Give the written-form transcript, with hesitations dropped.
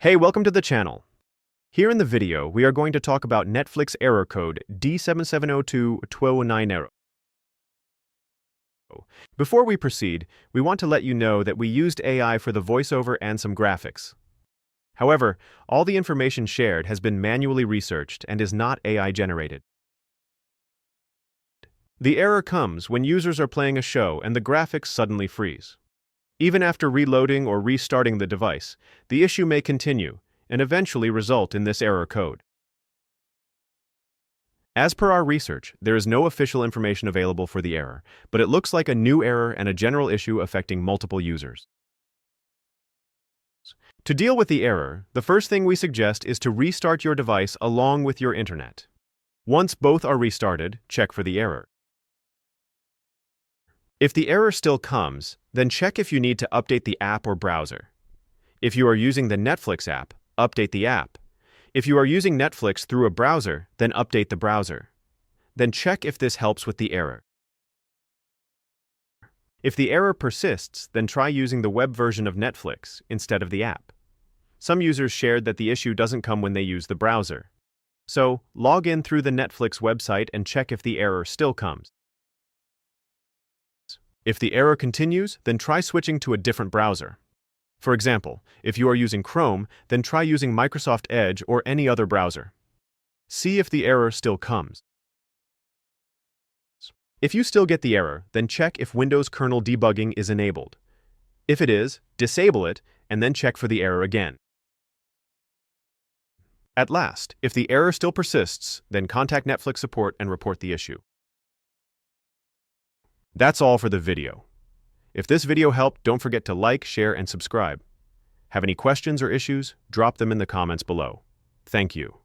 Hey, welcome to the channel. Here in the video, we are going to talk about Netflix Error Code D7702-1290. Before we proceed, we want to let you know that we used AI for the voiceover and some graphics. However, all the information shared has been manually researched and is not AI generated. The error comes when users are playing a show and the graphics suddenly freeze. Even after reloading or restarting the device, the issue may continue and eventually result in this error code. As per our research, there is no official information available for the error, but it looks like a new error and a general issue affecting multiple users. To deal with the error, the first thing we suggest is to restart your device along with your internet. Once both are restarted, check for the error. If the error still comes, then check if you need to update the app or browser. If you are using the Netflix app, update the app. If you are using Netflix through a browser, then update the browser. Then check if this helps with the error. If the error persists, then try using the web version of Netflix instead of the app. Some users shared that the issue doesn't come when they use the browser. So, log in through the Netflix website and check if the error still comes. If the error continues, then try switching to a different browser. For example, if you are using Chrome, then try using Microsoft Edge or any other browser. See if the error still comes. If you still get the error, then check if Windows kernel debugging is enabled. If it is, disable it and then check for the error again. At last, if the error still persists, then contact Netflix support and report the issue. That's all for the video. If this video helped, don't forget to like, share, and subscribe. Have any questions or issues? Drop them in the comments below. Thank you.